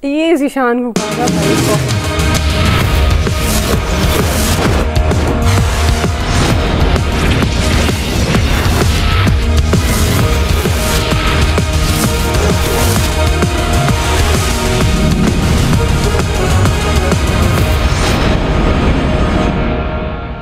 ये ज़ीशान को कहा भाई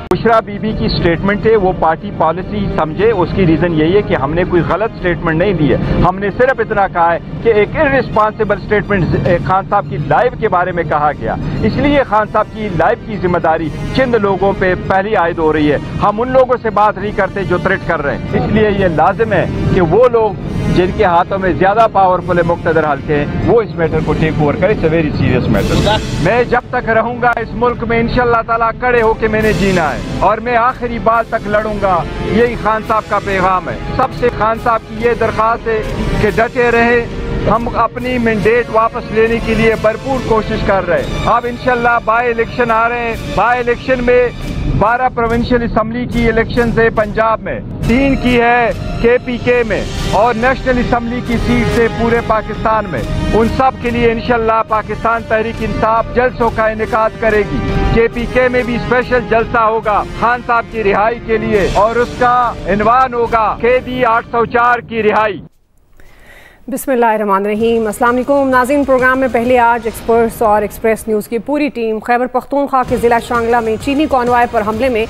बुशरा बीबी की स्टेटमेंट है वो पार्टी पॉलिसी समझे। उसकी रीजन यही है कि हमने कोई गलत स्टेटमेंट नहीं दी है। हमने सिर्फ इतना कहा है कि एक इररिस्पॉन्सिबल स्टेटमेंट खान साहब की लाइफ के बारे में कहा गया, इसलिए खान साहब की लाइफ की जिम्मेदारी चंद लोगों पे पहली आयद हो रही है। हम उन लोगों से बात नहीं करते जो थ्रेट कर रहे हैं, इसलिए ये लाजिम है कि वो लोग जिनके हाथों में ज्यादा पावरफुल है मुक्तदर हल्के हैं वो इस मैटर को टेक ओवर करे। It's a very serious matter. मैं जब तक रहूंगा इस मुल्क में इंशाअल्लाह ताला खड़े होके मैंने जीना है और मैं आखिरी बार तक लड़ूंगा। यही खान साहब का पैगाम है। सबसे खान साहब की ये दरख्वास्त है कि डटे रहे। हम अपनी मैंडेट वापस लेने के लिए भरपूर कोशिश कर रहे हैं। अब इंशाअल्लाह बाय इलेक्शन आ रहे हैं। बाय इलेक्शन में 12 प्रोविंशियल असम्बली की इलेक्शन है पंजाब में, 3 की है KPK में और नेशनल असम्बली की सीट से पूरे पाकिस्तान में। उन सब के लिए इंशाअल्लाह पाकिस्तान तहरीक इंसाफ जलसों का इनेकाद करेगी। KPK में भी स्पेशल जलसा होगा खान साहब की रिहाई के लिए और उसका इन्वान होगा कैदी 804 की रिहाई। बिस्मिल्लाहिर्रहमानिर्रहीम। अस्सलाम वालेकुम नाज़रीन। प्रोग्राम में पहले आज एक्सपर्ट्स और एक्सप्रेस न्यूज़ की पूरी टीम खैबर पख्तूनख्वा के ज़िला शांगला में चीनी कॉन्वॉय पर हमले में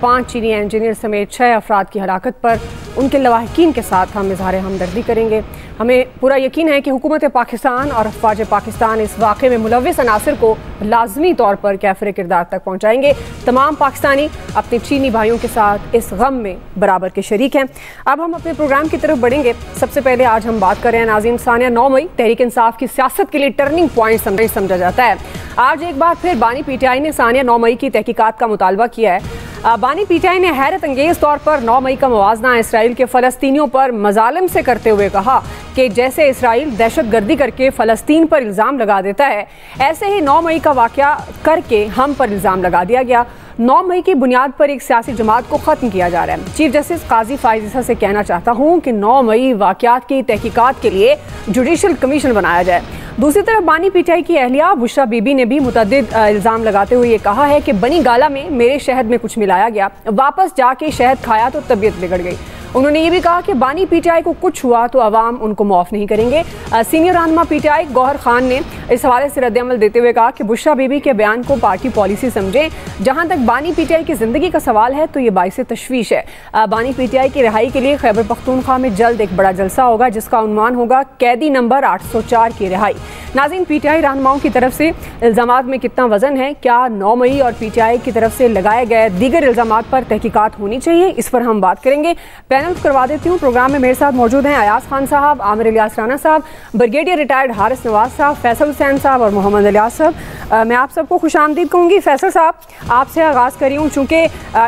5 चीनी इंजीनियर समेत 6 अफराद की हलाकत पर उनके लवाहिकीन के साथ हम इज़हार हमदर्दी करेंगे। हमें पूरा यकीन है कि हुकूमत पाकिस्तान और अफवाज पाकिस्तान इस वाक़े में मुलव्विस अनासिर को लाजमी तौर पर कैफिर किरदार तक पहुँचाएंगे। तमाम पाकिस्तानी अपने चीनी भाइयों के साथ इस गम में बराबर के शरीक हैं। अब हम अपने प्रोग्राम की तरफ बढ़ेंगे। सबसे पहले आज हम बात करें नाज़रीन, सानिया 9 मई तहरीक इंसाफ की सियासत के लिए टर्निंग पॉइंट समझा जाता है। आज एक बार फिर बानी PTI ने सानिया 9 मई की तहकीकात का मुतालबा किया है। बानी PTI ने हैरत अंगेज तौर पर 9 मई का मुवाजना इसराइल के फ़लस्तीनियों पर मजालिम से करते हुए कहा कि जैसे इसराइल दहशत गर्दी करके फ़लस्तीन पर इल्ज़ाम लगा देता है, ऐसे ही 9 मई का वाक़या करके हम पर इल्ज़ाम लगा दिया गया। 9 मई की बुनियाद पर एक सियासी जमात को ख़त्म किया जा रहा है। चीफ जस्टिस काजी फाइज़ ईसा से कहना चाहता हूँ कि 9 मई वाक़यात की तहकीकात के लिए जुडिशल कमीशन बनाया जाए। दूसरी तरफ बानी PTI की अहलिया बुशरा बीबी ने भी मुतअद्दिद इल्ज़ाम लगाते हुए ये कहा है कि बनी गाला में मेरे शहद में कुछ मिलाया गया, वापस जाके शहद खाया तो तबीयत बिगड़ गई। उन्होंने ये भी कहा कि बानी PTI को कुछ हुआ तो अवाम उनको माफ़ नहीं करेंगे। सीनियर रहनुमा PTI गौहर खान ने इस हवाले से रद्द-ए-अमल देते हुए कहा कि बुशरा बीबी के बयान को पार्टी पॉलिसी समझें। जहाँ तक बानी PTI की ज़िंदगी का सवाल है तो ये बाइस तशवीश है। बानी PTI की रिहाई के लिए खैबर पख्तूनख्वा में जल्द एक बड़ा जलसा होगा जिसका उन्वान होगा कैदी नंबर 804 की रिहाई। नाज़रीन, PTI रहनुमाओं की तरफ से इल्ज़ामात में कितना वजन है, क्या 9 मई और PTI की तरफ से लगाए गए दीगर इल्ज़ामात पर तहकीकात होनी चाहिए, इस पर हम बात करेंगे। पैनल करवा देती हूँ। प्रोग्राम में मेरे साथ मौजूद हैं अयाज खान साहब, आमिर इलियास राना साहब, ब्रिगेडियर रिटायर्ड हारिस नवाज साहब, फैसल हुसैन साहब और मोहम्मद इलियास साहब। मैं आप सबको खुशामदीद कहूँगी। फैसल साहब, आपसे आगाज़ करी हूँ चूँकि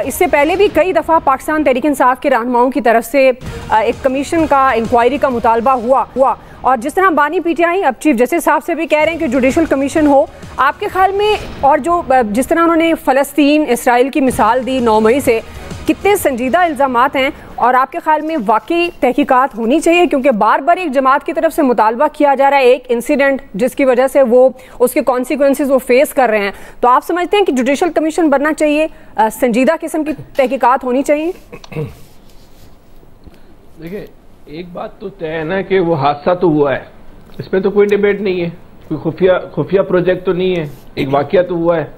इससे पहले भी कई दफ़ा पाकिस्तान तहरीक इंसाफ के रहनुमाओं की तरफ से एक कमीशन का इंक्वायरी का मुतालबा हुआ और जिस तरह बानी PTI अब चीफ जस्टिस साहब से भी कह रहे हैं कि जुडिशल कमीशन हो, आपके ख्याल में और जो जिस तरह उन्होंने फ़लस्तीन इसराइल की मिसाल दी 9 मई से, कितने संजीदा इल्ज़ामात हैं और आपके ख्याल में वाकई तहकीकात होनी चाहिए? क्योंकि बार बार एक जमात की तरफ से मुतालबा किया जा रहा है एक इंसिडेंट जिसकी वजह से वो उसके कॉन्सिक्वेंसेस वो फेस कर रहे हैं, तो आप समझते हैं कि जुडिशल कमीशन बनना चाहिए, संजीदा किस्म की तहकीकात होनी चाहिए? देखिए, एक बात तो तय है ना कि वो हादसा तो हुआ है, इसमें तो कोई डिबेट नहीं है, कोई खुफिया प्रोजेक्ट तो नहीं है, एक वाकया तो हुआ है।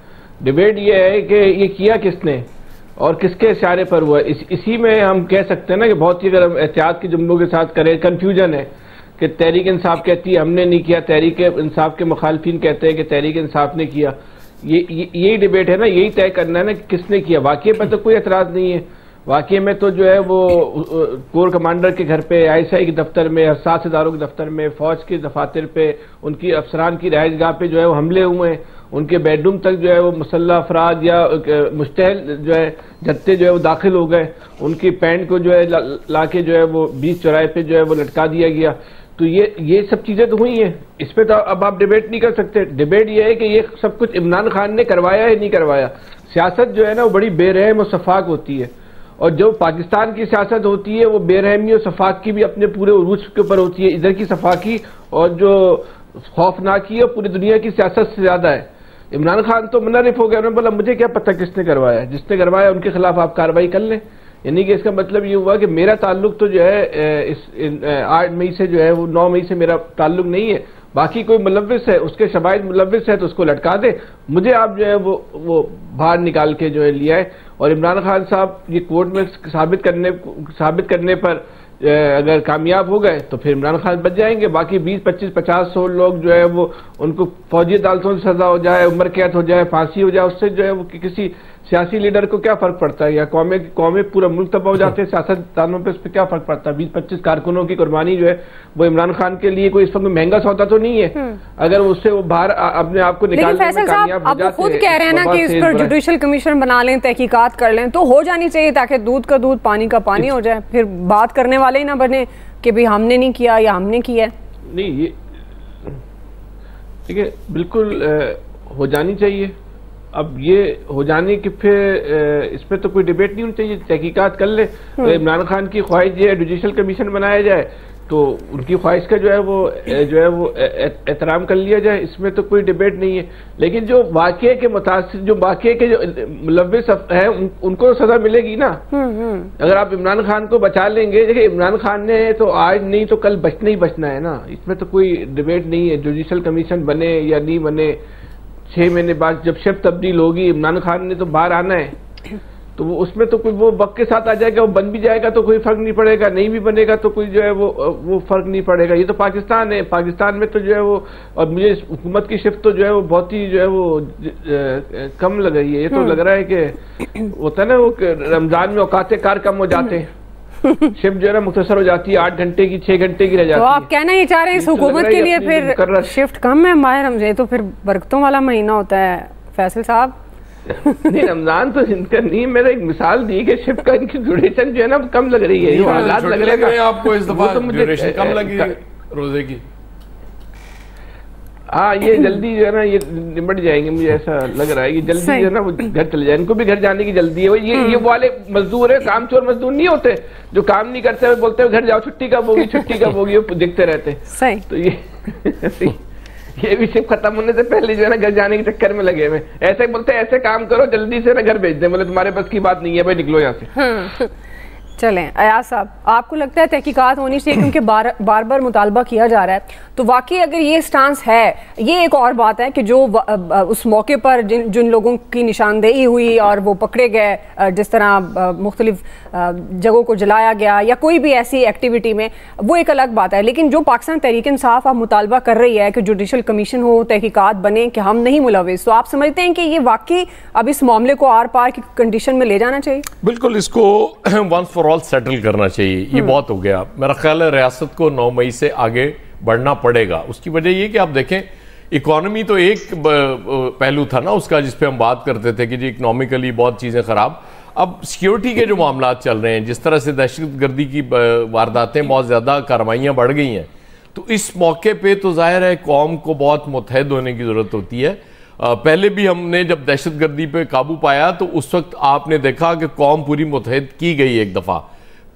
डिबेट ये है कि ये किया किसने और किसके इशारे पर हुआ। इसी में हम कह सकते हैं ना कि बहुत ही अगर हम एहतियात के जुमलों के साथ करें, कन्फ्यूजन है कि तहरीक इंसाफ कहती है हमने नहीं किया, तहरीक इंसाफ के मुखालफिन कहते हैं कि तहरीक इंसाफ ने किया। यही डिबेट है ना, यही तय करना है ना कि किसने किया। वाकये पर तो कोई एतराज़ नहीं है। वाकये में तो जो है वो कोर कमांडर के घर पे, ISI के दफ्तर में, हसास इदारों के दफ्तर में, फौज के दफातर पे, उनकी अफसरान की रहायशगाह पे जो है वो हमले हुए हैं। उनके बेडरूम तक जो है वो मुसल्लह अफराद या मुश्तहल जो है जत्थे जो है वो दाखिल हो गए। उनकी पैंट को जो है लाके जो है वो बीच चौराहे पे जो है वो लटका दिया गया। तो ये सब चीज़ें तो हुई हैं, इस पर तो अब आप डिबेट नहीं कर सकते। डिबेट ये है कि ये सब कुछ इमरान खान ने करवाया है नहीं करवाया। सियासत जो है ना वो बड़ी बेरहम और शफाक होती है, और जो पाकिस्तान की सियासत होती है वो बेरहमी और शफाक की भी अपने पूरे उरूज के ऊपर होती है। इधर की शफाकी और जो खौफनाक ही और पूरी दुनिया की सियासत से ज्यादा है। इमरान खान तो मुनर्रिफ हो गया, उन्होंने बोला मुझे क्या पता किसने करवाया, जिसने करवाया उनके खिलाफ आप कार्रवाई कर लें। यानी कि इसका मतलब ये हुआ कि मेरा ताल्लुक तो जो है 8 मई से जो है वो 9 मई से मेरा ताल्लुक नहीं है, बाकी कोई मुलव्विस है, उसके शवाहिद मुलव्विस है तो उसको लटका दे, मुझे आप जो है वो बाहर निकाल के जो है लिया है। और इमरान खान साहब ये कोर्ट में साबित करने पर अगर कामयाब हो गए तो फिर इमरान खान बच जाएंगे, बाकी 20, 25, 50, 100 लोग जो है वो उनको फौजी अदालतों से सजा हो जाए, उम्र कैद हो जाए, फांसी हो जाए, उससे जो है वो किसी सियासी लीडर को क्या फर्क पड़ता है, या कौमें पूरा मुल्क तबाह हो जाते हैं सियासतदानों पे, उस पर क्या फर्क पड़ता है। 20-25 कारकुनों की कुर्बानी जो है वो इमरान खान के लिए कोई इस वक्त महंगा सौदा तो नहीं है, अगर उससे वो बाहर अपने आप को निकालने में कामयाब हो जाते हैं। खुद कह रहे हैं ना कि इस पर जुडिशियल कमीशन बना लें, तहकीकात कर लें, तो हो जानी चाहिए ताकि दूध का दूध पानी का पानी हो जाए, फिर बात करने वाले ही ना बने कि भाई हमने नहीं किया या हमने किया। नहीं, ये ठीक है, बिल्कुल हो जानी चाहिए। अब ये हो जाने की फिर इस पर तो कोई डिबेट नहीं होनी चाहिए, तहकीकात कर ले। तो इमरान खान की ख्वाहिश ये जुडिशियल कमीशन बनाया जाए तो उनकी ख्वाहिश का जो है वो एहतराम कर लिया जाए, इसमें तो कोई डिबेट नहीं है। लेकिन जो वाक़े के मुतासिर, जो वाक़े के जो मुलव्विस है उनको सजा मिलेगी ना। अगर आप इमरान खान को बचा लेंगे, देखिए इमरान खान ने तो आज नहीं तो कल बचना ही बचना है ना, इसमें तो कोई डिबेट नहीं है। जुडिशियल कमीशन बने या नहीं बने, 6 महीने बाद जब शिफ्ट तब्दील होगी, इमरान खान ने तो बाहर आना है, तो वो उसमें तो कोई वो वक्त के साथ आ जाएगा, वो बन भी जाएगा तो कोई फर्क नहीं पड़ेगा, नहीं भी बनेगा तो कोई जो है वो फर्क नहीं पड़ेगा। ये तो पाकिस्तान है, पाकिस्तान में तो जो है वो, और मुझे हुकूमत की शिफ्ट तो जो है वो बहुत ही जो है वो कम लग रही है। ये तो लग रहा है कि होता है ना वो रमजान में औकाते कार कम हो जाते हैं, शिफ्ट जो है ना मुख्तसर हो जाती है, 8 घंटे की 6 घंटे की रह जाती है। तो आप कहना ही चाह रहे हैं इस हुकूमत के लिए फिर शिफ्ट कम है, माह रमजान तो फिर बरकतों वाला महीना होता है फैसल साहब। नहीं, रमजान तो इनका नहीं, मैंने एक मिसाल दी कि शिफ्ट का इनकी ड्यूरेशन जो है ना कम लग रही है, हालात लग रहे हैं आपको इस दफा ड्यूरेशन कम लगी रोजे की। हाँ, ये जल्दी जो है ना ये निपट जाएंगे, मुझे ऐसा लग रहा है कि जल्दी जो है ना वो घर चले जाए, इनको भी घर जाने की जल्दी है। ये वाले मजदूर है, काम चोर मजदूर नहीं होते जो काम नहीं करते हुए बोलते हुए घर जाओ, छुट्टी कब होगी, छुट्टी कब होगी, वो देखते रहते। सही। तो ये भी सिर्फ खत्म होने से पहले जो है ना घर जाने के चक्कर में लगे हुए, ऐसे बोलते हैं ऐसे काम करो जल्दी से ना घर भेज दे, बोले तुम्हारे बस की बात नहीं है भाई, निकलो यहाँ से। चलें अयाज साहब, आपको लगता है तहकीकात होनी चाहिए क्योंकि बार बार मुतालबा किया जा रहा है, तो वाकई अगर ये स्टांस है, ये एक और बात है कि जो उस मौके पर जिन लोगों की निशानदेही हुई और वो पकड़े गए, जिस तरह मुख्तलिफ जगहों को जलाया गया या कोई भी ऐसी एक्टिविटी में, वो एक अलग बात है। लेकिन जो पाकिस्तान तहरीक इंसाफ आप मुतालबा कर रही है कि जुडिशल कमीशन हो, तहकीकात बने कि हम नहीं मुलविस, तो आप समझते हैं कि ये वाकई अब इस मामले को आर पार की कंडीशन में ले जाना चाहिए? बिल्कुल, इसको वंस फॉर ऑल सेटल करना चाहिए। ये बहुत हो गया, मेरा ख्याल है रियासत को 9 मई से आगे बढ़ना पड़ेगा। उसकी वजह ये कि आप देखें, इकोनॉमी तो एक पहलू था ना उसका जिस पे हम बात करते थे कि जी इकोनॉमिकली बहुत चीज़ें ख़राब। अब सिक्योरिटी के जो मामला चल रहे हैं, जिस तरह से दहशतगर्दी की वारदातें बहुत ज़्यादा कार्रवाइयाँ बढ़ गई हैं, तो इस मौके पे तो जाहिर है कौम को बहुत मुतहद होने की ज़रूरत होती है। पहले भी हमने जब दहशतगर्दी पे काबू पाया तो उस वक्त आपने देखा कि कौम पूरी मुतहद की गई, एक दफ़ा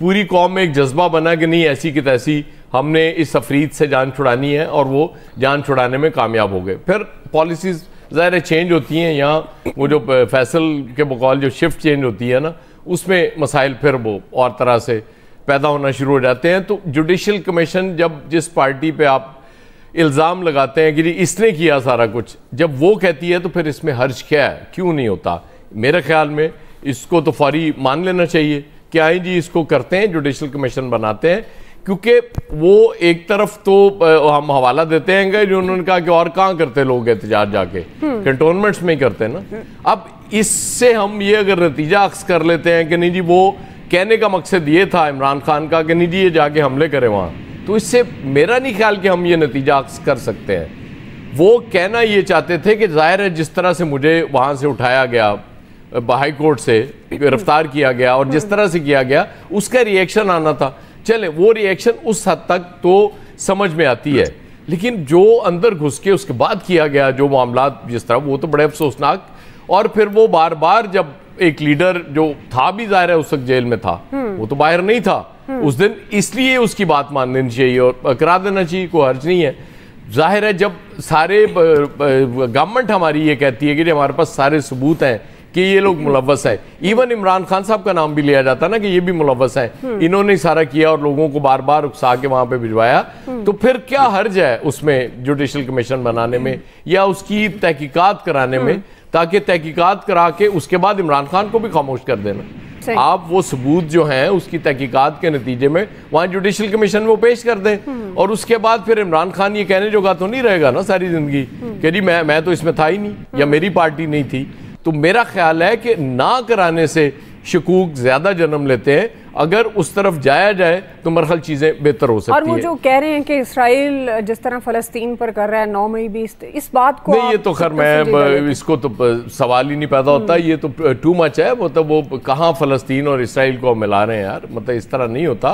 पूरी कौम में एक जज्बा बना कि नहीं ऐसी की तैसी हमने इस अफरीद से जान छुड़ानी है, और वो जान छुड़ाने में कामयाब हो गए। फिर पॉलिसीज़ ज़ाहिर चेंज होती हैं, यहाँ वो जो फैसल के बकौल जो शिफ्ट चेंज होती है ना, उसमें मसाइल फिर वो और तरह से पैदा होना शुरू हो जाते हैं। तो जुडिशल कमीशन, जब जिस पार्टी पे आप इल्ज़ाम लगाते हैं कि जी इसने किया सारा कुछ, जब वो कहती है तो फिर इसमें हर्ज क्या है, क्यों नहीं होता? मेरे ख्याल में इसको तो फौरी मान लेना चाहिए कि आई जी इसको करते हैं, जुडिशल कमीशन बनाते हैं, क्योंकि वो एक तरफ तो हम हवाला देते हैं जो उन्होंने कहा कि और कहाँ करते लोग एहतजाज जाके, कैंटोनमेंट्स में ही करते हैं ना। अब इससे हम ये अगर नतीजा अक्स कर लेते हैं कि नहीं जी वो कहने का मकसद ये था इमरान खान का कि नहीं जी ये जाके हमले करें वहाँ, तो इससे मेरा नहीं ख्याल कि हम ये नतीजा अक्स कर सकते हैं। वो कहना ये चाहते थे कि जाहिर है जिस तरह से मुझे वहाँ से उठाया गया, हाई कोर्ट से गिरफ्तार किया गया और जिस तरह से किया गया उसका रिएक्शन आना था। चले वो रिएक्शन उस हद तक तो समझ में आती है, लेकिन जो अंदर घुस के उसके बाद किया गया जो मामला जिस तरह, वो तो बड़े अफसोसनाक। और फिर वो बार बार जब एक लीडर जो था भी जाहिर है उस वक्त जेल में था, वो तो बाहर नहीं था उस दिन, इसलिए उसकी बात मान लेनी चाहिए और करा देना चाहिए, कोई हर्ज नहीं है। जाहिर है जब सारे गवर्नमेंट हमारी ये कहती है कि हमारे पास सारे सबूत हैं कि ये लोग मुलव्वस है, इवन इमरान खान साहब का नाम भी लिया जाता ना कि ये भी मुलव्वस है, इन्होंने सारा किया और लोगों को बार बार उकसा के वहां पे भिजवाया, तो फिर क्या हर्ज है उसमें जुडिशल कमीशन बनाने में या उसकी तहकीकात कराने में, ताकि तहकीकात करा के उसके बाद इमरान खान को भी खामोश कर देना। आप वो सबूत जो हैं उसकी तहकीकात के नतीजे में वहां जुडिशल कमीशन में वो पेश कर दें और उसके बाद फिर इमरान खान ये कहने जोगा तो नहीं रहेगा ना सारी जिंदगी कि जी मैं तो इसमें था ही नहीं या मेरी पार्टी नहीं थी। तो मेरा ख्याल है कि ना कराने से शकूक ज्यादा जन्म लेते हैं, अगर उस तरफ जाया जाए तो मेरे ख्याल चीजें बेहतर हो सकती है। और वो जो कह रहे हैं कि इसराइल जिस तरह फलस्तीन पर कर रहा है 9 मई भी, इस बात को नहीं, ये तो खैर मैं इसको तो सवाल ही नहीं पैदा होता, ये तो टू मच है। मतलब वो कहाँ फलस्तीन और इसराइल को मिला रहे हैं यार, मतलब इस तरह नहीं होता।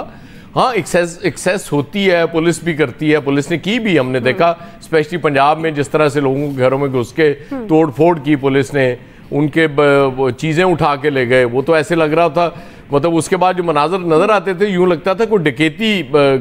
हाँ, एक्सेस होती है, पुलिस भी करती है, पुलिस ने की भी, हमने देखा स्पेशली पंजाब में जिस तरह से लोगों के घरों में घुस के तोड़ फोड़ की पुलिस ने, उनके चीज़ें उठा के ले गए, वो तो ऐसे लग रहा था, मतलब उसके बाद जो मनाजर नजर आते थे यूं लगता था कोई डकैती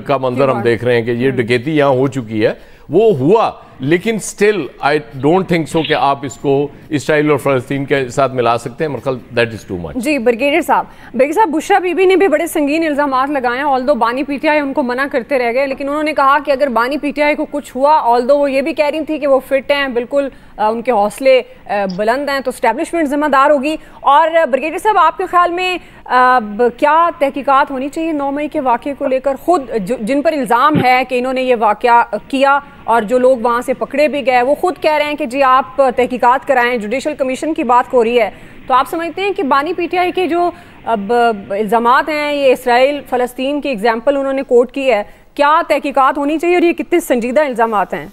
का मंजर हम देख रहे हैं कि ये डकैती यहाँ हो चुकी है। वो हुआ, लेकिन still I don't think so कि आप इसको इसराइल और फलस्तीन के साथ मिला सकते हैं। मतलब दैट इज टू मच। जी ब्रिगेडियर साहब, बुशरा बीबी ने भी बड़े संगीन इल्जामात लगाए हैं, ऑल्दो बानी पीटीआई उनको मना करते रह गए, लेकिन उन्होंने कहा कि अगर बानी पीटीआई को कुछ हुआ, ऑल्दो वो ये भी कह रही थी कि वो फिट हैं, बिल्कुल उनके हौसले बुलंद हैं, तो एस्टेब्लिशमेंट जिम्मेदार होगी। और ब्रिगेडियर साहब, आपके ख्याल में क्या तहकीकात होनी चाहिए 9 मई के वाक़े को लेकर? खुद जिन पर इल्ज़ाम है कि इन्होंने ये वाक़या किया और जो लोग वहाँ से पकड़े भी गए, वो खुद कह रहे हैं कि जी आप तहकीकात कराएं, जुडिशल कमीशन की बात हो रही है, तो आप समझते हैं कि बानी पीटीआई के जो अब इल्ज़ामात हैं, ये इसराइल फ़लस्तीन की एग्जाम्पल उन्होंने कोट की है, क्या तहकीकात होनी चाहिए और ये कितने संजीदा इल्ज़ामात हैं?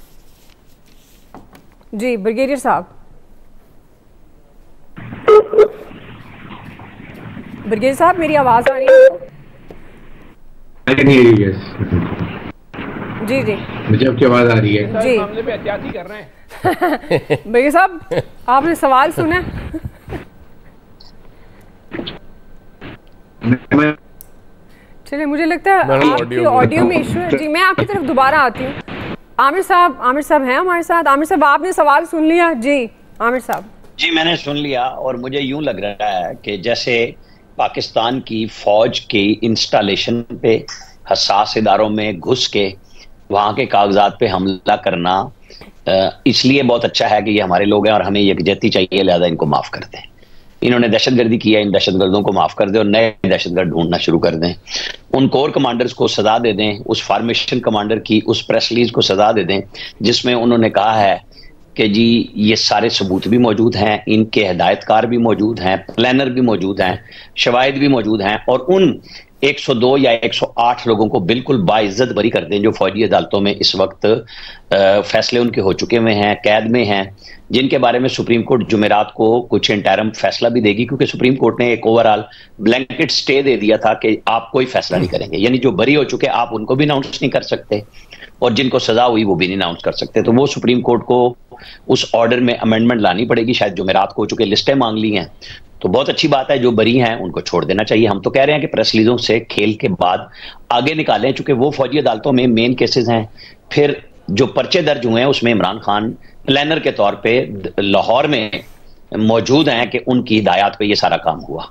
जी ब्रिगेडियर साहब। ब्रिगेडियर साहब, मेरी आवाज़ आ रही है? जी जी, मुझे आपकी आवाज़ आ रही है जी। मामले में एहतियाती कर रहे हैं। ब्रिगेडियर साहब, आपने सवाल सुना? चलिए, मुझे लगता है आपकी ऑडियो में इशू है। जी, मैं आपकी तरफ दोबारा आती हूँ। आमिर साहब हैं हमारे साथ। आमिर साहब, आपने सवाल सुन लिया? जी आमिर साहब। जी, मैंने सुन लिया और मुझे यूं लग रहा है कि जैसे पाकिस्तान की फौज की इंस्टॉलेशन पे हसास इदारों में घुस के वहाँ के कागजात पे हमला करना इसलिए बहुत अच्छा है कि ये हमारे लोग हैं और हमें यकजहती चाहिए, लिहाजा इनको माफ़ कर दें। इन्होंने दहशतगर्दी किया, इन दहशतगर्दों को माफ़ कर दें और नए दहशतगर्द ढूंढना शुरू कर दें। उन कोर कमांडर्स को सजा दे दें, उस फार्मेशन कमांडर की उस प्रेस रिलीज को सजा दे दें जिसमें उन्होंने कहा है कि जी ये सारे सबूत भी मौजूद हैं, इनके हिदायतकार भी मौजूद हैं, प्लानर भी मौजूद हैं, शवाहिद भी मौजूद हैं, और उन 102 या 108 लोगों को बिल्कुल बाइज्जत बरी कर दें जो फौजी अदालतों में इस वक्त फैसले उनके हो चुके हुए हैं, कैद में हैं, जिनके बारे में सुप्रीम कोर्ट जुमेरात को कुछ इंटरम फैसला भी देगी, क्योंकि सुप्रीम कोर्ट ने एक ओवरऑल ब्लैंकेट स्टे दे दिया था कि आप कोई फैसला नहीं करेंगे, यानी जो बरी हो चुके आप उनको भी अनाउंस नहीं कर सकते और जिनको सजा हुई वो भी नहीं अनाउंस कर सकते। तो वो सुप्रीम कोर्ट को उस ऑर्डर में अमेंडमेंट लानी पड़ेगी, शायद जुमेरात को, चुके लिस्टें मांग ली हैं। तो बहुत अच्छी बात है, जो बरी हैं उनको छोड़ देना चाहिए। हम तो कह रहे हैं कि प्रेस रिलीजों से खेल के बाद आगे निकालें, चूंकि वो फौजी अदालतों में मेन केसेस हैं। फिर जो पर्चे दर्ज हुए हैं उसमें इमरान खान प्लानर के तौर पे लाहौर में मौजूद हैं कि उनकी हिदायत पे ये सारा काम हुआ।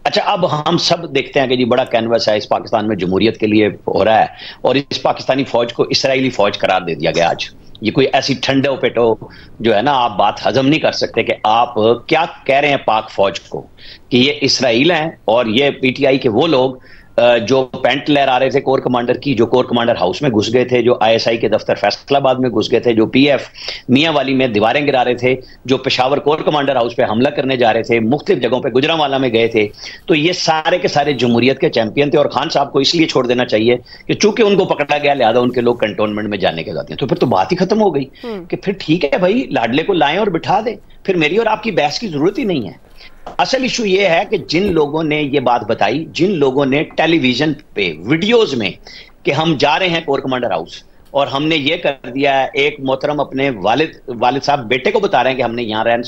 अच्छा, अब हम सब देखते हैं कि जी बड़ा कैनवस है इस पाकिस्तान में जमहूरियत के लिए हो रहा है और इस पाकिस्तानी फौज को इसराइली फौज करार दे दिया गया। आज ये कोई ऐसी ठंडो पेटो जो है ना, आप बात हजम नहीं कर सकते कि आप क्या कह रहे हैं पाक फौज को कि ये इसराइल हैं और ये पीटीआई के वो लोग जो पेंट लहरा रहे थे कोर कमांडर की, जो कोर कमांडर हाउस में घुस गए थे, जो आईएसआई के दफ्तर फैसलाबाद में घुस गए थे, जो पीएफ मियांवाली में दीवारें गिरा रहे थे, जो पेशावर कोर कमांडर हाउस पे हमला करने जा रहे थे, मुख्तलिफ जगहों पे गुजरांवाला में गए थे। तो ये सारे के सारे जमहूरियत के चैंपियन थे और खान साहब को इसलिए छोड़ देना चाहिए कि चूंकि उनको पकड़ा गया लिहाजा उनके लोग कंटोनमेंट में जाने के जाते हैं। तो फिर तो बात ही खत्म हो गई कि फिर ठीक है भाई, लाडले को लाएं और बिठा दें, फिर मेरी और आपकी बहस की जरूरत ही नहीं है। असल इशू ये है कि जिन लोगों ने ये बात बताई, जिन लोगों ने टेलीविजन पे वीडियोस में कि हम जा रहे हैं कोर कमांडर हाउस और हमने ये कर दिया है, एक मोहतरम अपने वालिद साहब बेटे को बता रहे हैं कि हमने यहाँ रैन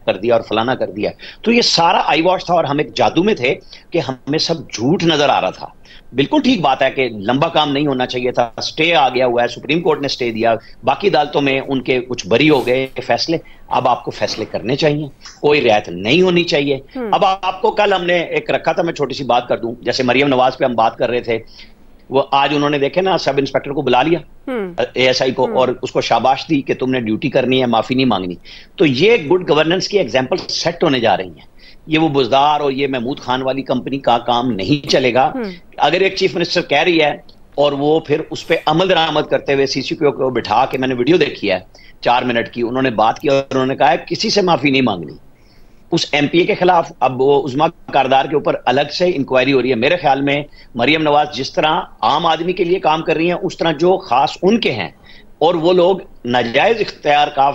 कर दिया और फलाना कर दिया। तो ये सारा आई वॉश था और हम एक जादू में थे कि हमें सब झूठ नजर आ रहा था। बिल्कुल ठीक बात है कि लंबा काम नहीं होना चाहिए था, स्टे आ गया हुआ है, सुप्रीम कोर्ट ने स्टे दिया, बाकी अदालतों में उनके कुछ बरी हो गए फैसले। अब आपको फैसले करने चाहिए, कोई रियायत नहीं होनी चाहिए। अब आपको कल हमने एक रखा था, मैं छोटी सी बात कर दूं, जैसे मरियम नवाज पे हम बात कर रहे थे, वो आज उन्होंने देखे ना सब इंस्पेक्टर को बुला लिया एएसआई को और उसको शाबाश दी कि तुमने ड्यूटी करनी है, माफी नहीं मांगनी। तो ये गुड गवर्नेंस की एग्जांपल सेट होने जा रही है। ये वो बुजदार और ये महमूद खान वाली कंपनी का काम नहीं चलेगा। अगर एक चीफ मिनिस्टर कह रही है और वो फिर उस पर अमल दरामद करते हुए सीसीपीओ को बिठा के, मैंने वीडियो देखी है 4 मिनट की, उन्होंने बात की और उन्होंने कहा है किसी से माफी नहीं मांगनी। उस एमपीए के खिलाफ अब वो उस्मा कारदार के ऊपर अलग से इंक्वायरी हो रही है। मेरे ख्याल में मरियम नवाज जिस तरह आम आदमी के लिए काम कर रही हैं, उस तरह जो खास उनके हैं और वो लोग नाजायज इख्तियार का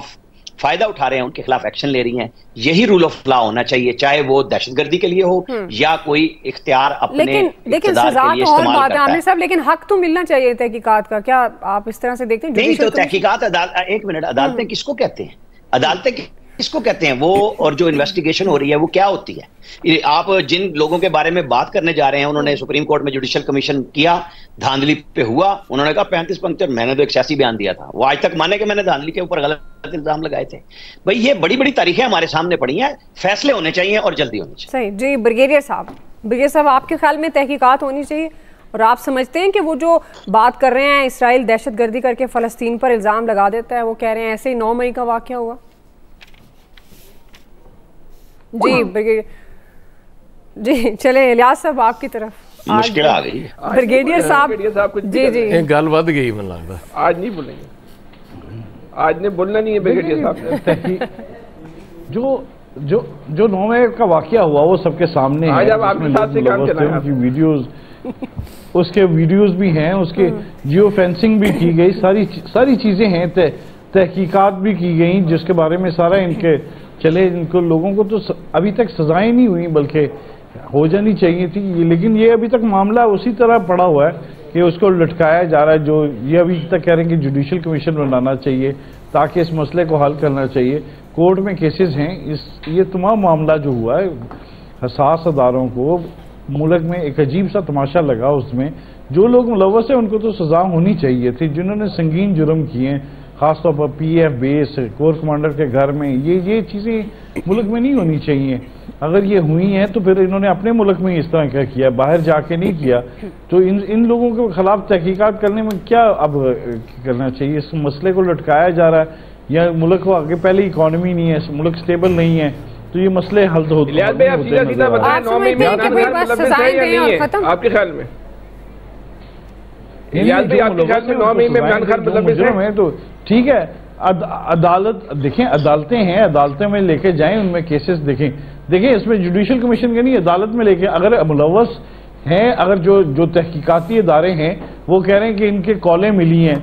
फायदा उठा रहे हैं, उनके खिलाफ एक्शन ले रही हैं। यही रूल ऑफ लॉ होना चाहिए, चाहे वो दहशतगर्दी के लिए हो या कोई इख्तियार अपने इख्तियार के लिए इस्तेमाल करता है। साहब, लेकिन हक तो मिलना चाहिए तहकीकात का, क्या आप इस तरह से देखते हैं? नहीं तो तहकीकात एक मिनट, अदालतें किसको कहते हैं? अदालतें किसको कहते हैं? वो और जो इन्वेस्टिगेशन हो रही है वो क्या होती है? आप जिन लोगों के बारे में बात करने जा रहे हैं, उन्होंने सुप्रीम कोर्ट में जुडिशियल कमीशन किया, धांधली पे हुआ, उन्होंने कहा 35 पंक्चर, मैंने तो एक सियासी बयान दिया था। वो आज तक माने कि मैंने धांधली के ऊपर गलत इल्जाम लगाए थे। भाई ये बड़ी बड़ी तारीखें हमारे सामने पड़ी हैं, फैसले होने चाहिए और जल्दी होने चाहिए। सही जी। ब्रिगेडियर साहब, आपके ख्याल में तहकीकात होनी चाहिए और आप समझते हैं कि वो जो बात कर रहे हैं इसराइल दहशतगर्दी करके फलस्तीन पर इल्जाम लगा देता है, वो कह रहे हैं ऐसे ही 9 मई का वाकया हुआ? जी ब्रिगेडियर जी, चले इलियास साहब आपकी तरफ। मुश्किल आ गई ब्रिगेडियर साहब जी जी गल वध गई, मुझे लगता आज नहीं बोलेंगे, आज ने बोलना नहीं है ब्रिगेडियर साहब। जो 9 मई का वाकया हुआ वो सबके सामने आज है। आप आपके साथ से काम चलाएं, उनकी वीडियोस, उसके वीडियोस भी हैं, उसके जियो फेंसिंग भी की गई, सारी चीजें हैं, तहकीकात भी की गई, जिसके बारे में सारा इनके चले। इनको लोगों को तो अभी तक सजाएं नहीं हुई, बल्कि हो जानी चाहिए थी, लेकिन ये अभी तक मामला उसी तरह पड़ा हुआ है कि उसको लटकाया जा रहा है। जो ये अभी तक कह रहे हैं कि जुडिशियल कमीशन बनाना चाहिए ताकि इस मसले को हल करना चाहिए। कोर्ट में केसेस हैं, ये तमाम मामला जो हुआ है, हसास अदारों को मुल्क में एक अजीब सा तमाशा लगा। उसमें जो लोग मुलव्वस हैं उनको तो सजा होनी चाहिए थी, जिन्होंने संगीन जुर्म किए हैं, खासतौर पर पीएफ बेस, कोर कमांडर के घर में, ये चीज़ें मुल्क में नहीं होनी चाहिए। अगर ये हुई हैं तो फिर इन्होंने अपने मुल्क में इस तरह का किया, बाहर जाके नहीं किया। तो इन लोगों के खिलाफ तहकीकात करने में क्या अब करना चाहिए? इस मसले को लटकाया जा रहा है, या मुल्क को आगे पहले इकॉनमी नहीं है, मुल्क स्टेबल नहीं है, तो ये मसले हल तो होते हैं। आपके ख्याल में तो ठीक है, अदालत देखें, अदालतें हैं, अदालतें में लेके जाएं, उनमें केसेस देखें इसमें जुडिशियल कमीशन के नहीं, अदालत में लेके, अगर मुलव्वस हैं, अगर जो तहकीकाती इदारे हैं वो कह रहे हैं कि इनके कॉलें मिली हैं,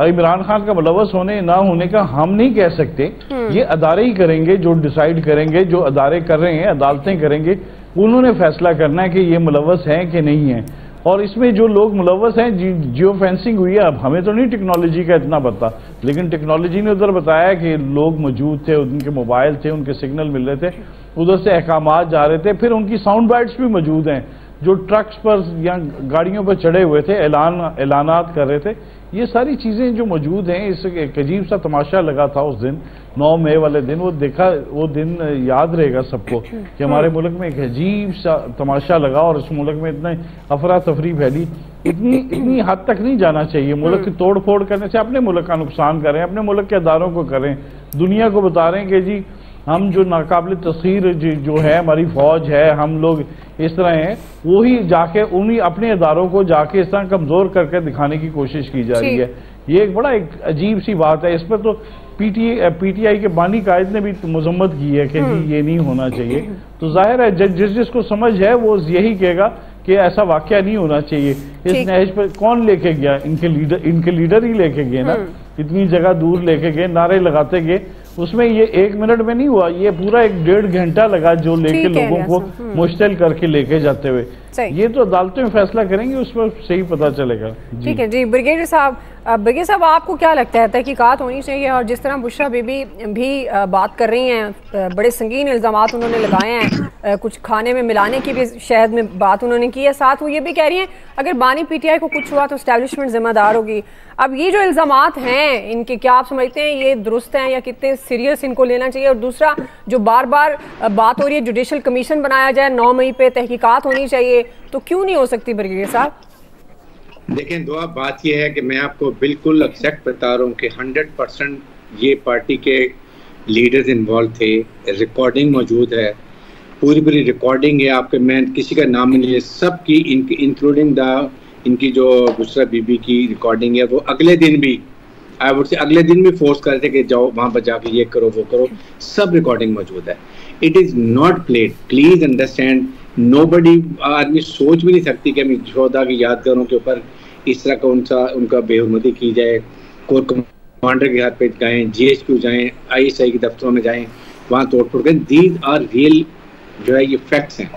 इमरान खान का मुलव्वस होने ना होने का हम नहीं कह सकते, ये अदारे ही करेंगे जो डिसाइड करेंगे, जो अदारे कर रहे हैं, अदालतें करेंगे, उन्होंने फैसला करना है कि ये मुलव्वस हैं कि नहीं है। और इसमें जो लोग मुलव्वस हैं, जियो फेंसिंग हुई है, अब हमें तो नहीं टेक्नोलॉजी का इतना पता, लेकिन टेक्नोलॉजी ने उधर बताया कि लोग मौजूद थे, उनके मोबाइल थे, उनके सिग्नल मिल रहे थे, उधर से अहकामात जा रहे थे, फिर उनकी साउंड बाइट्स भी मौजूद हैं, जो ट्रक्स पर या गाड़ियों पर चढ़े हुए थे, ऐलानात कर रहे थे। ये सारी चीज़ें जो मौजूद हैं, इस एक अजीब सा तमाशा लगा था उस दिन 9 मई वाले दिन। वो दिन याद रहेगा सबको कि हमारे मुल्क में एक अजीब सा तमाशा लगा और इस मुल्क में इतने अफरा तफरी फैली। इतनी हद तक नहीं जाना चाहिए। मुल्क की तोड़ फोड़ करने से अपने मुल्क का नुकसान करें, अपने मुल्क के अदारों को करें, दुनिया को बता रहे हैं कि जी हम जो नाकाबिल तस्खीर जो है, हमारी फौज है, हम लोग इस तरह हैं, वही जाके उन्हीं अपने अदारों को जाके इस तरह कमजोर करके दिखाने की कोशिश की जा रही है। ये एक बड़ा एक अजीब सी बात है। इस पर तो पीटीआई के बानी कायद ने भी मजम्मत की है कि जी ये नहीं होना चाहिए। तो जाहिर है जिसको समझ है वो यही कहेगा कि ऐसा वाकया नहीं होना चाहिए। इस नहज पर कौन लेके गया? इनके लीडर ही लेके गए ना, इतनी जगह दूर लेके गए, नारे लगाते गए, उसमें ये 1 मिनट में नहीं हुआ, ये पूरा 1-1.5 घंटा लगा जो लेके लोगों को मुश्किल करके लेके जाते हुए। ये तो अदालतें में फैसला करेंगे, उस पर सही पता चलेगा। ठीक है जी। ब्रिगेडियर साहब आपको क्या लगता है तहकीकात होनी चाहिए? और जिस तरह बुशरा बीबी भी बात कर रही हैं, बड़े संगीन इल्ज़ामात उन्होंने लगाए हैं, कुछ खाने में मिलाने की भी शहद में बात उन्होंने की है, साथ वो ये भी कह रही हैं अगर बानी पीटीआई को कुछ हुआ तो एस्टैब्लिशमेंट जिम्मेदार होगी। अब ये जो इल्ज़ामात हैं इनके, क्या आप समझते हैं ये दुरुस्त हैं या कितने सीरियस इनको लेना चाहिए? और दूसरा जो बार बार बात हो रही है जुडिशल कमीशन बनाया जाए, 9 मई पे तहकीकात होनी चाहिए, तो क्यों नहीं हो सकती ब्रिगेडियर साहब? देखें दुआ, बात यह है कि मैं आपको बिल्कुल एक्सेप्ट बता रहा हूँ कि 100% ये पार्टी के लीडर्स इन्वॉल्व थे, रिकॉर्डिंग मौजूद है, पूरी रिकॉर्डिंग है आपके, मैं किसी का नाम नहीं है, सब की इंक्लूडिंग इनकी जो बुशरा बीबी की रिकॉर्डिंग है, वो अगले दिन भी अगले दिन भी फोर्स कर रहे थे कि जाओ वहाँ पर जाके ये करो वो करो, सब रिकॉर्डिंग मौजूद है। It is not played, please understand. Nobody, आदमी सोच भी नहीं सकती कि हम शोधा की यादगारों के ऊपर इस तरह का उनका बेहुरमती की जाए। कोर कमांडर के हाथ पे जाएँ, GHQ जाएँ, ISI के दफ्तरों में जाएँ, वहाँ तोड़ करें। दीज आर रियल जो है ये फैक्ट्स हैं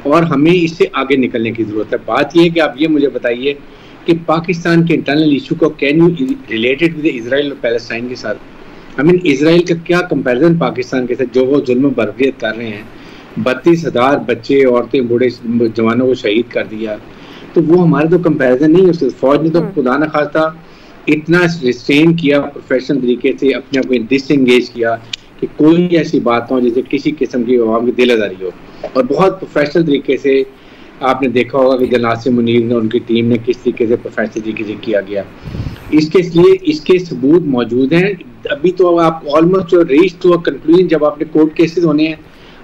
और हमें इससे आगे निकलने की ज़रूरत है। बात यह है कि आप ये मुझे बताइए कि पाकिस्तान के इंटरनल इशू को can you related with Israel और पैलेस्टाइन के साथ? आई मीन इजराइल का क्या कंपैरिजन पाकिस्तान के साथ, जो वो जुल्म बर्बरियत कर रहे हैं, 32,000 बच्चे औरतें बूढ़े जवानों को शहीद कर दिया, तो वो हमारे तो कंपैरिजन नहीं है उससे। फौज ने तो खुदा न खास्ता इतना रिस्ट्रेन किया प्रोफेशनल तरीके से, अपने आप को डिसएंगेज किया कि कोई ऐसी बात हो जिससे किसी किस्म की आवाम की दिल आज़ारी हो, और बहुत प्रोफेशनल तरीके से आपने देखा होगा कि जनासिर मुनीर ने, उनकी टीम ने किस तरीके से प्रोफेशनल तरीके से किया गया। इसके सबूत मौजूद हैं। अभी तो आप almost reach to a conclusion, जब आपने कोर्ट केसेस होने हैं,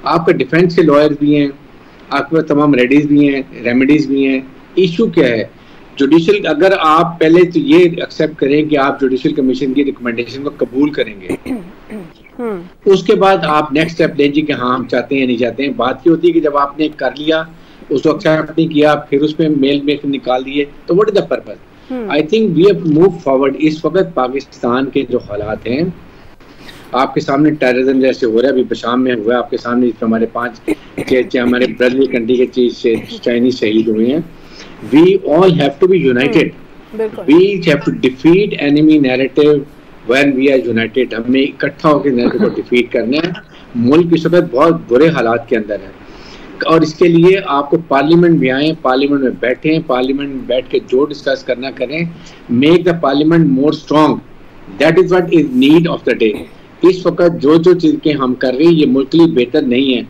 आपके डिफेंस के लॉयर्स भी हैं, आपके पास तमाम रेमेडीज भी हैं। इशू क्या है? जुडिशल, अगर आप पहले तो ये एक्सेप्ट करें कि आप जुडिशल कमीशन की रिकमेंडेशन को कबूल करेंगे, उसके बाद आप नेक्स्ट स्टेप लीजिए कि हाँ हम चाहते हैं या नहीं चाहते हैं। बात ये होती है कि जब आपने कर लिया, उसको एक्सेप्ट नहीं किया, फिर उसमें मेल मेकर निकाल दिए, तो what is the purpose? I think we have move forward. इस वक्त पाकिस्तान के जो हालात हैं, आपके सामने टेररिज्म जैसे हो रहा है, अभी बशाम में हुआ है आपके सामने, हमारे 5 हमारे ब्रदरली कंट्री के चाइनीज शहीद हुए हैं। We all have to be united, we have to defeat enemy narrative when we are united. हमें इकट्ठा होकर नैरेटिव को डिफीट करना है। मुल्क इस वक्त बहुत बुरे हालात के अंदर है, और इसके लिए आपको पार्लियामेंट में आए, पार्लियामेंट में बैठें, पार्लियामेंट में बैठ के जो डिस्कस करना करें, make the parliament more strong. That is what is need of the day. इस वक्त जो चीजें हम कर रहे हैं ये मुल्क के लिए बेहतर नहीं है।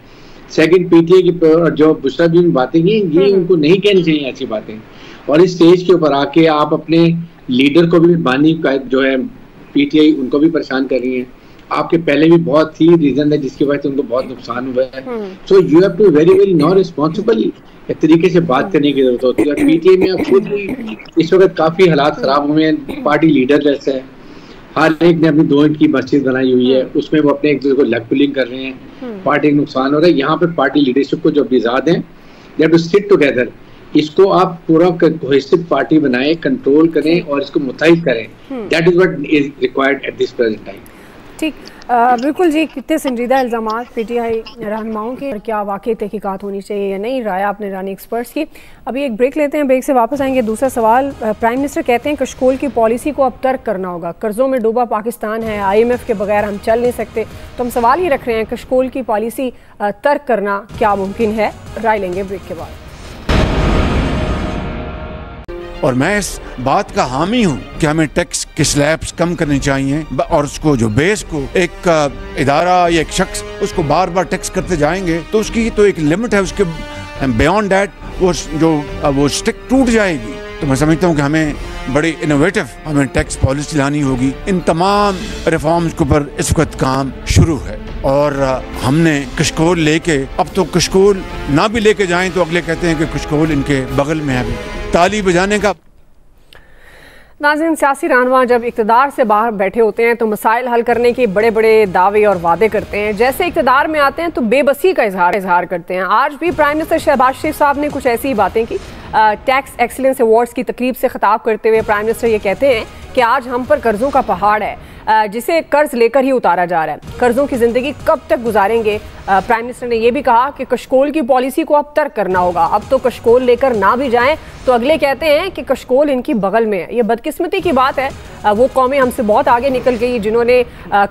सेकंड, पीटीआई की जो बुशरा बीबी बातें ये उनको नहीं कहनी चाहिए ऐसी बातें, और इस स्टेज के ऊपर आके आप अपने लीडर को भी, बानी का जो है पीटीआई, उनको भी परेशान कर रही हैं। आपके पहले भी बहुत ही रीजन है जिसकी वजह से उनको बहुत नुकसान हुआ है। So you have to very not responsible एक तरीके से बात करने की जरूरत होती है। पीटीआई में अब खुद भी इस वक्त काफी हालात खराब हुए हैं, पार्टी लीडरलेस है, हर एक ने अपनी 2 ईंट की मस्जिद बनाई हुई है, उसमें वो अपने एक दूसरे को लेग पुलिंग कर रहे हैं, पार्टी को नुकसान हो रहा है। यहाँ पे पार्टी लीडरशिप को जो आजाद हैं, they have to sit together. इसको आप पूरा कोहेसिव पार्टी बनाएं, कंट्रोल करें और इसको मुतहिद करें। That is what is required at this present time. ठीक, बिल्कुल जी। कितने संजीदा इल्ज़ामात पीटीआई रहनुमाओं के, क्या वाकई तहकीकात होनी चाहिए या नहीं, राय आपने ईरानी एक्सपर्ट्स की। अभी एक ब्रेक लेते हैं, ब्रेक से वापस आएंगे। दूसरा सवाल, प्राइम मिनिस्टर कहते हैं कशकोल की पॉलिसी को अब तर्क करना होगा, कर्जों में डूबा पाकिस्तान है, IMF के बगैर हम चल नहीं सकते। तो हम सवाल ही रख रहे हैं, कशकोल की पॉलिसी तर्क करना क्या मुमकिन है? राय लेंगे ब्रेक के बाद। और मैं इस बात का हामी हूँ कि हमें टैक्स के स्लैब्स कम करनी चाहिए, और उसको जो बेस को एक इदारा या एक शख्स उसको बार बार टैक्स करते जाएंगे तो उसकी तो एक लिमिट है, उसके बियॉन्ड दैट वो स्टिक टूट जाएगी। तो मैं समझता हूँ कि हमें बड़ी इनोवेटिव हमें टैक्स पॉलिसी लानी होगी। इन तमाम रिफॉर्म्स के ऊपर इस वक्त काम शुरू है, और हमने कशकोल लेके, अब तो कशकोल ना भी लेके जाएं तो अगले कहते हैं कि कशकोल इनके बगल में है, ताली बजाने का। नाज़रीन, सियासी रहनुमा जब इक़्तिदार से बाहर बैठे होते हैं तो मसाइल हल करने के बड़े बड़े दावे और वादे करते हैं, जैसे इक़्तिदार में आते हैं तो बेबसी का इजहार करते हैं। आज भी प्राइम मिनिस्टर शहबाज शरीफ साहब ने कुछ ऐसी बातें की। टैक्स एक्सीलेंस अवार्ड्स की तकरीब से खिताब करते हुए प्राइम मिनिस्टर ये कहते हैं कि आज हम पर कर्जों का पहाड़ है। जिसे कर्ज लेकर ही उतारा जा रहा है। कर्जों की जिंदगी कब तक गुजारेंगे? प्राइम मिनिस्टर ने यह भी कहा कि कशकोल की पॉलिसी को अब तर्क करना होगा। अब तो कशकोल लेकर ना भी जाएं तो अगले कहते हैं कि कशकोल इनकी बगल में है। ये बदकिस्मती की बात है, वो कौमें हमसे बहुत आगे निकल गई जिन्होंने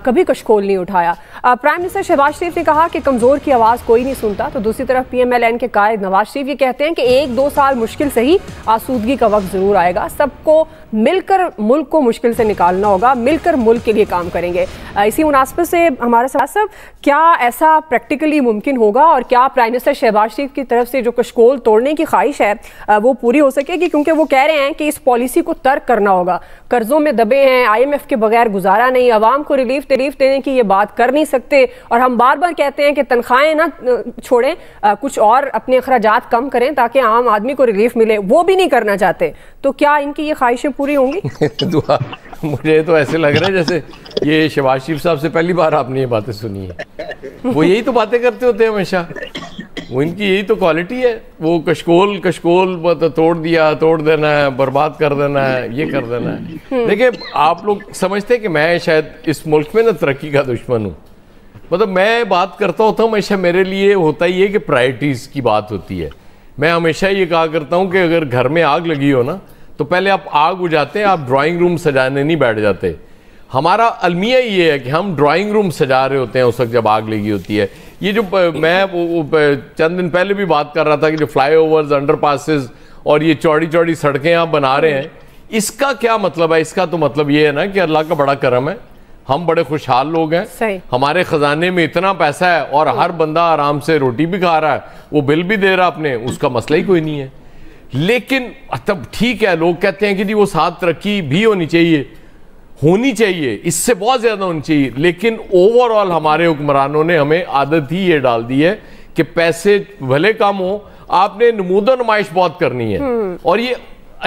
कभी कशकोल नहीं उठाया। प्राइम मिनिस्टर शहबाज शरीफ ने कहा कि कमजोर की आवाज़ कोई नहीं सुनता, तो दूसरी तरफ PMLN के कायद नवाज शरीफ ये कहते हैं कि 1-2 साल मुश्किल से ही आसूदगी का वक्त जरूर आएगा। सबको मिलकर मुल्क को मुश्किल से निकालना होगा, मिलकर मुल्क के लिए काम करेंगे। इसी मुनासबत से हमारा सवाल, क्या ऐसा प्रैक्टिकली मुमकिन होगा और क्या प्राइम मिनिस्टर शहबाज शरीफ की तरफ से जो कशकोल तोड़ने की ख्वाहिश है वो पूरी हो सकेगी? क्योंकि वो कह रहे हैं कि इस पॉलिसी को तर्क करना होगा, कर्जों में दबे हैं, IMF के बगैर गुजारा नहीं, आवाम को रिलीफ देने की ये बात कर नहीं सकते, और हम बार बार कहते हैं कि तनख्वाहें ना छोड़ें, कुछ और अपने अखराजात कम करें ताकि आम आदमी को रिलीफ मिले, वो भी नहीं करना चाहते। तो क्या इनकी ये ख्वाहिशें पूरी होंगी? दुआ, मुझे तो ऐसे लग रहा है जैसे ये शहबाज शरीफ साहब से पहली बार आपने ये बातें सुनी है। वो यही तो बातें करते होते हैं हमेशा, वो इनकी यही तो क्वालिटी है। वो कशकोल तोड़ दिया, तोड़ देना है, बर्बाद कर देना है, ये कर देना है। देखिए, आप लोग समझते हैं कि मैं शायद इस मुल्क में ना तरक्की का दुश्मन हूँ। मतलब मैं बात करता होता हूँ हमेशा, मेरे लिए होता ही है कि प्रायोरिटीज़ की बात होती है। मैं हमेशा ये कहा करता हूँ कि अगर घर में आग लगी हो ना, तो पहले आप आग बुझाते हैं, आप ड्राइंग रूम सजाने नहीं बैठ जाते। हमारा अलमिया ये है कि हम ड्राइंग रूम सजा रहे होते हैं उस वक्त जब आग लगी होती है। ये जो मैं चंद दिन पहले भी बात कर रहा था कि जो फ्लाईओवर्स, अंडरपासेस और ये चौड़ी चौड़ी सड़कें आप बना रहे हैं, इसका क्या मतलब है? इसका तो मतलब ये है ना कि अल्लाह का बड़ा करम है, हम बड़े खुशहाल लोग हैं, हमारे खजाने में इतना पैसा है और हर बंदा आराम से रोटी भी खा रहा है, वो बिल भी दे रहा अपने, उसका मसला ही कोई नहीं है। लेकिन तब ठीक है, लोग कहते हैं कि जी वो साथ तरक्की भी होनी चाहिए, इससे बहुत ज्यादा होनी चाहिए। लेकिन ओवरऑल हमारे हुक्मरानों ने हमें आदत ही ये डाल दी है कि पैसे भले कम हो, आपने नमूदो नुमाइश बहुत करनी है। और ये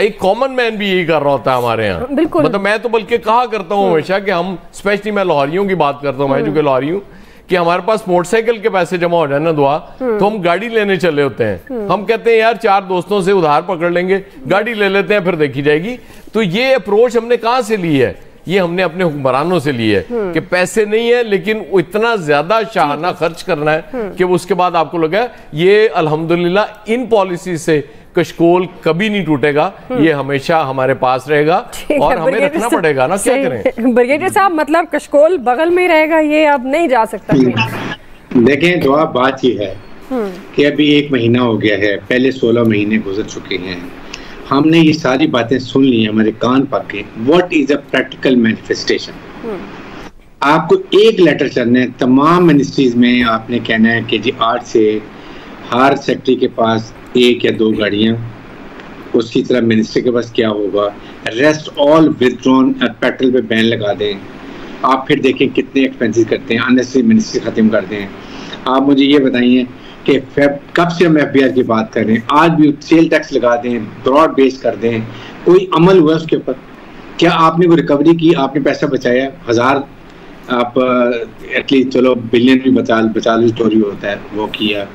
एक कॉमन मैन भी यही कर रहा होता है हमारे यहाँ। मतलब मैं तो बल्कि कहा करता हूँ हमेशा कि हम, स्पेशली मैं लाहौरियों की बात करता हूँ, मैं जो कि लाहौरी हूँ, कि हमारे पास मोटरसाइकिल के पैसे जमा हो जाए ना दुआ, तो हम गाड़ी लेने चले होते हैं। हम कहते हैं यार 4 दोस्तों से उधार पकड़ लेंगे, गाड़ी ले लेते हैं, फिर देखी जाएगी। तो ये अप्रोच हमने कहाँ से ली है? ये हमने अपने हुक्मरानों से ली है कि पैसे नहीं है लेकिन इतना ज्यादा शाहाना खर्च करना है कि उसके बाद आपको लगा ये अल्हम्दुलिल्लाह इन पॉलिसी से कशकोल कभी नहीं टूटेगा, ये हमेशा हमारे पास रहेगा और हमें रखना पड़ेगा ना, क्या करें। ब्रिगेडियर साहब, मतलब कशकोल बगल में रहेगा, ये अब नहीं जा सकता। देखें दुआ, बात ये है कि अभी 1 महीना हो गया है, पहले 16 महीने गुजर चुके हैं, हमने ये सारी बातें सुन ली, हमारे कान पक गए। What is a practical manifestation? आपको एक लेटर चलना है तमाम मिनिस्ट्रीज में, आपने कहना है कि जी 8 से हर सेक्रेटरी के पास 1 या 2 गाड़ियां, उसकी तरह मिनिस्टर के पास क्या होगा, रेस्ट ऑल विथड्रॉन, पेट्रोल पे बैन लगा दें। आप फिर देखें कितने एक्सपेंसेस करते हैं, अननेसेसरी मिनिस्ट्री खत्म कर दें। आप मुझे ये बताइए कि कब से हम FBR की बात कर रहे हैं, आज भी सेल टैक्स लगा दें, ब्रॉड बेस कर दें, कोई अमल हुआ उसके ऊपर? क्या आपने कोई रिकवरी की? आपने पैसा बचाया? 1000 आप एटलीस्ट चलो बिलियन भी बचा लो, स्टोरी होता है, वो किया।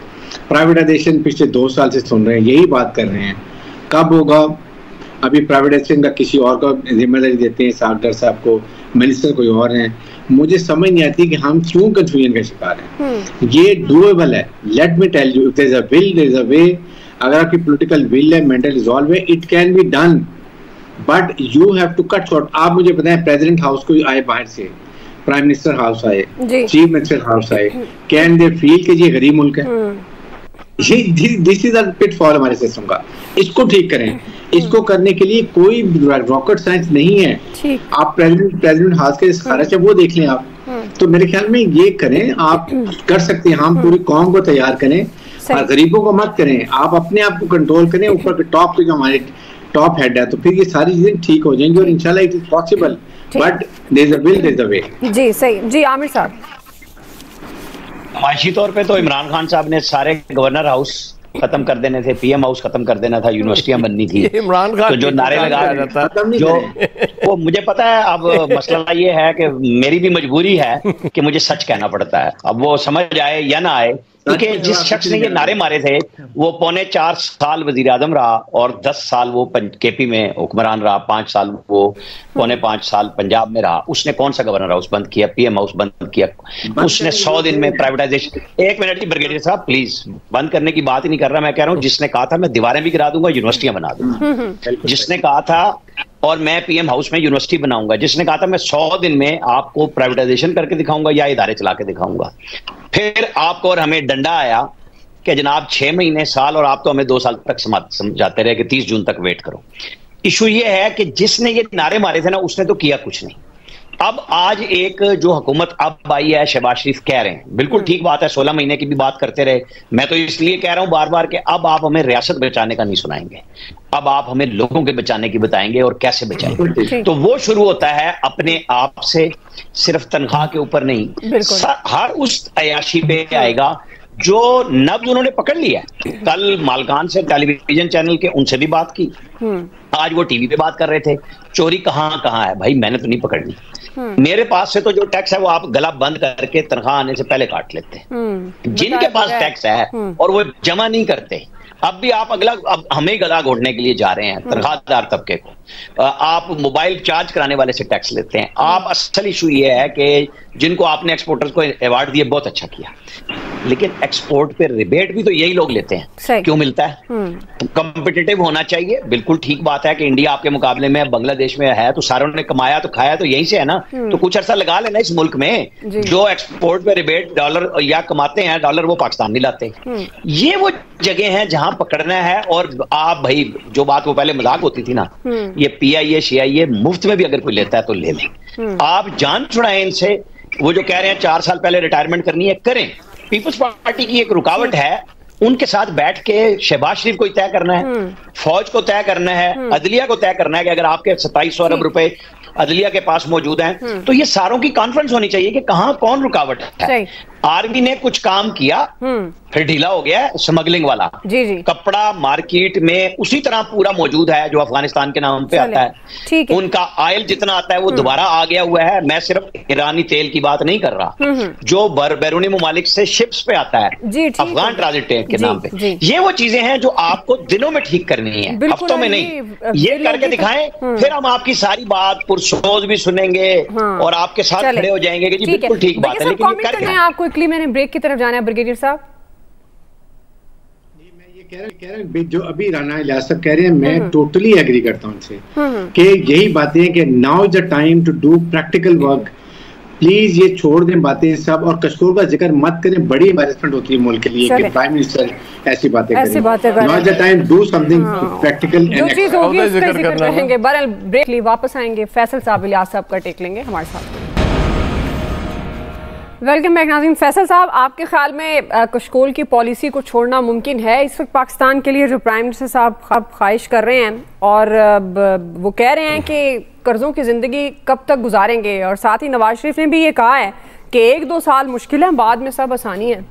प्राइवेटाइजेशन पिछले 2 साल से सुन रहे हैं, यही बात कर रहे हैं, कब होगा? अभी प्राइवेटाइजेशन का किसी और को जिम्मेदारी देते हैं, सागडर साहब को, मिनिस्टर कोई और हैं। मुझे समझ नहीं आती कि हम क्यों कंफ्यूजन का शिकार हैं। ये डूएबल है, let me tell you, there is a will, there is a way. अगर आपकी पॉलिटिकल विल है, मेंटल रिजॉल्व है, it can be done, but you have to cut short. आप मुझे बताएं, प्रेसिडेंट हाउस कोई आए बाहर से, प्राइम मिनिस्टर हाउस आए, चीफ मिनिस्टर हाउस आए, कैन दे फील कि ये गरीब मुल्क है? दिस इज अ पिटफॉल हमारे सिस्टम का, इसको ठीक करें। इसको करने के लिए कोई रॉकेट साइंस नहीं है। आप प्रेसिडेंट हाउस के खर्च है वो देख लें आप। तो मेरे ख्याल में ये करें, आप कर सकते हैं, हम पूरी कौम को तैयार करें और गरीबों को मत करें, आप अपने आप को कंट्रोल करें, ऊपर के टॉप पे जो हमारे टॉप हेड है, तो फिर ये सारी चीजें ठीक हो जाएंगी और इंशाल्लाह it is possible, but there is a will, there is a way. जी सही। जी आमिर साहब, माशी तौर पे तो इमरान खान साहब ने सारे गवर्नर हाउस खत्म कर देने थे, PM हाउस खत्म कर देना था, यूनिवर्सिटियां बननी थी। इमरान खान तो जो नारे लगा रहे था, वो मुझे पता है। अब मसला ये है कि मेरी भी मजबूरी है कि मुझे सच कहना पड़ता है। अब वो समझ आए या ना आए, क्योंकि जिस शख्स ने ये नारे मारे थे वो 4.25 साल वजीर आजम रहा और 10 साल वो केपी में हुक्मरान रहा, 5 साल वो 4.25 साल पंजाब में रहा। उसने कौन सा गवर्नर हाउस बंद किया, पीएम हाउस बंद किया? उसने 100 दिन में प्राइवेटाइजेशन। 1 मिनट की ब्रिगेडियर साहब प्लीज, बंद करने की बात ही नहीं कर रहा। मैं कह रहा हूं जिसने कहा था मैं दीवारें भी गिरा दूंगा, यूनिवर्सिटियां बना दूंगा, जिसने कहा था और मैं पीएम हाउस में यूनिवर्सिटी बनाऊंगा, जिसने कहा था मैं 100 दिन में आपको प्राइवेटाइजेशन करके दिखाऊंगा या इदारे चला के दिखाऊंगा, फिर आपको और हमें डंडा आया कि जनाब 6 महीने साल और आप तो हमें 2 साल तक समझाते रहे कि 30 जून तक वेट करो। इशू ये है कि जिसने ये नारे मारे थे ना, उसने तो किया कुछ नहीं। अब आज एक जो हुकूमत अब आई है, शहबाज शरीफ कह रहे हैं, बिल्कुल ठीक बात है, 16 महीने की भी बात करते रहे। मैं तो इसलिए कह रहा हूं बार बार कि अब आप हमें रियासत बचाने का नहीं सुनाएंगे, अब आप हमें लोगों के बचाने की बताएंगे और कैसे बचाएंगे। तो वो शुरू होता है अपने आप से, सिर्फ तनख्वाह के ऊपर नहीं, हर उस अयाशी पे आएगा जो नब्ज उन्होंने पकड़ लिया। कल मालकान से टेलीविजन चैनल के उनसे भी बात की, आज वो टीवी पे बात कर रहे थे। चोरी कहाँ है भाई, मैंने तो नहीं पकड़नी। मेरे पास से तो जो टैक्स है वो आप गला बंद करके तनख्वाह आने से पहले काट लेते हैं। जिनके पास टैक्स है और वो जमा नहीं करते, अब भी आप अब हमें गला घोटने के लिए जा रहे हैं तनख्वाहदार तबके को। आप मोबाइल चार्ज कराने वाले से टैक्स लेते हैं। आप असल इशू ये है कि जिनको आपने एक्सपोर्टर्स को अवार्ड दिए बहुत अच्छा किया, लेकिन एक्सपोर्ट पे रिबेट भी तो यही लोग लेते हैं। क्यों मिलता है? कॉम्पिटिटिव होना चाहिए, बिल्कुल ठीक बात है कि इंडिया आपके मुकाबले में बांग्लादेश में है तो सारों ने कमाया तो खाया तो यहीं से है ना। तो कुछ अर्सा लगा लेना इस मुल्क में। जो एक्सपोर्ट पे रिबेट डॉलर या कमाते हैं डॉलर, वो पाकिस्तान नहीं लाते। ये वो जगह है जहां पकड़ना है। और आप भाई जो बात वो पहले मजाक होती थी ना, ये PIA CIA मुफ्त में भी अगर कोई लेता है तो ले लें। आप जान छुड़ाएं इनसे। वो जो कह रहे हैं 4 साल पहले रिटायरमेंट करनी है, करें। पीपल्स पार्टी की एक रुकावट है, उनके साथ बैठ के शहबाज शरीफ को तय करना है, फौज को तय करना है, अदलिया को तय करना है कि अगर आपके 2700 अरब रुपए अदलिया के पास मौजूद हैं तो ये सारों की कॉन्फ्रेंस होनी चाहिए कि कहां कौन रुकावट है। आर्मी ने कुछ काम किया फिर ढीला हो गया, स्मगलिंग वाला। कपड़ा मार्केट में उसी तरह पूरा मौजूद है जो अफगानिस्तान के नाम पे आता है। उनका ऑयल जितना आता है वो दोबारा आ गया हुआ है। मैं सिर्फ ईरानी तेल की बात नहीं कर रहा, जो बैरूनी ममालिक से शिप्स पे आता है अफगान ट्रांजिट ट्रेन के नाम पे। ये वो चीजें हैं जो आपको दिनों में ठीक करनी है, हफ्तों में नहीं। ये करके दिखाएं, फिर हम आपकी सारी बात पुरसोज भी सुनेंगे और आपके साथ खड़े हो जाएंगे कि जी बिल्कुल ठीक बात है। लेकिन आपको मैंने ब्रेक की तरफ जाना है ब्रिगेडियर साहब। कह रहे हैं जो अभी राना इलियास साहब कह रहे हैं, मैं टोटली एग्री करता हूं उनसे कि यही बातें हैं कि now is the time to do practical work. Please ये छोड़ दें बातें सब, और कश्मीर का जिक्र मत करें। बड़ी एम्बैरेसमेंट होती है मुल्क के लिए कि प्राइम मिनिस्टर ऐसी बातें करें। Now is the time do something practical. जो चीज होगी उसका जिक्र करेंगे। बहरहाल ब्रेक लिए वापस आएंगे, फैसल साहब इलियास साहब का टेक लेंगे हमारे साथ। वेलकम बैक नाज़रीन। फैसल साहब, आपके ख्याल में कशकोल की पॉलिसी को छोड़ना मुमकिन है इस वक्त पाकिस्तान के लिए, जो प्राइम मिनिस्टर साहब ख्वाहिश कर रहे हैं और वो कह रहे हैं कि कर्जों की ज़िंदगी कब तक गुजारेंगे, और साथ ही नवाज शरीफ ने भी ये कहा है कि 1-2 साल मुश्किल है, बाद में सब आसानी है।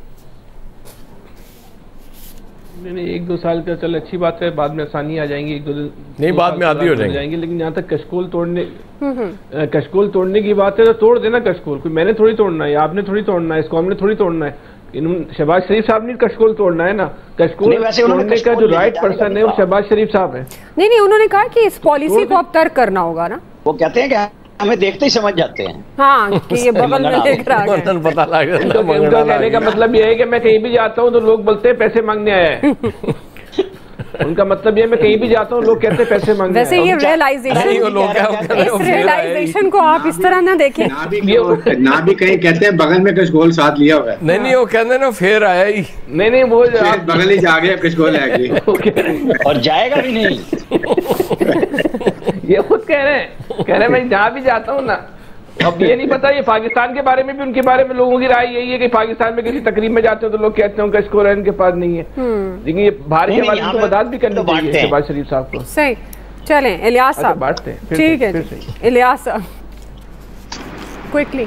नहीं 1-2 साल का चल अच्छी बात है, बाद में आसानी आ जाएंगी, 1-2 दिन नहीं बाद में आदि हो जाएंगे। लेकिन यहाँ तक कशकोल तोड़ने की बात है तो तोड़ देना कशकोल। कोई मैंने थोड़ी तोड़ना है, आपने थोड़ी तोड़ना है, इस कौम ने थोड़ी तोड़ना है। शहबाज शरीफ साहब ने कशकोल तोड़ना है ना। कशकोल तोड़ने का जो राइट पर्सन है वो शहबाज शरीफ साहब है। नहीं, उन्होंने कहा कि इस पॉलिसी को अब तर्क करना होगा ना। वो कहते हैं कि हमें देखते ही समझ जाते हैं। हाँ, कि ये बगल में लेकर आ गए। पता लगा। उनका कहने का मतलब ये है कि मैं कहीं भी जाता हूँ तो लोग बोलते हैं पैसे मांगने आया है। उनका मतलब ये, मैं कहीं भी जाता हूँ लोग कहते हैं पैसे मांगने। वैसे ये रियलाइजेशन को आप इस तरह ना देखें। ना भी कहीं कहते हैं बगल में कशकोल साथ लिया हुआ है। नहीं वो कहते हैं ना फिर आया ही। नहीं वो बगल ही जा गया कशकोल है और जाएगा भी नहीं। ये खुद कह रहे हैं मैं जहाँ भी जाता हूँ ना। अब ये नहीं पता, ये पाकिस्तान के बारे में भी उनके बारे में लोगों की राय यही है कि पाकिस्तान में किसी तकरीब में जाते हो तो लोग कहते हैं कशकोल इनके पास नहीं है। लेकिन ये बाहर के वाले को बता भी करनी चाहिए शहबाज शरीफ साहब को। सही, चलें इलियास साहब बांटते हैं। ठीक है इलियास साहब क्विकली।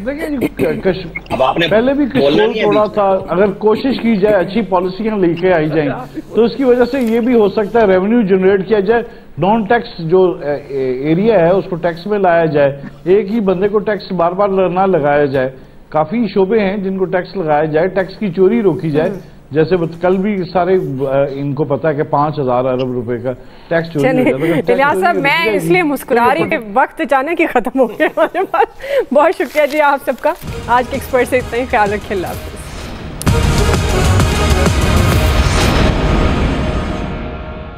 देखिए अब आपने पहले भी कंट्रोल थोड़ा था, अगर कोशिश की जाए अच्छी पॉलिसियां लेके आई जाए तो उसकी वजह से ये भी हो सकता है रेवेन्यू जनरेट किया जाए, नॉन टैक्स जो एरिया है उसको टैक्स में लाया जाए, एक ही बंदे को टैक्स बार बार ना लगाया जाए। काफी शोबे हैं जिनको टैक्स लगाया जाए, टैक्स की चोरी रोकी जाए। जैसे कल भी सारे इनको पता है कि 5,000 अरब रुपए का टैक्स चोरी हो जाता है। इलियास साहब मैं इसलिए मुस्कुरा रही कि वक्त अचानक ही खत्म हो गया हमारे पास। बहुत शुक्रिया जी आप सबका। आज के एक्सपर्ट से इतना ही, ख्याल रखें।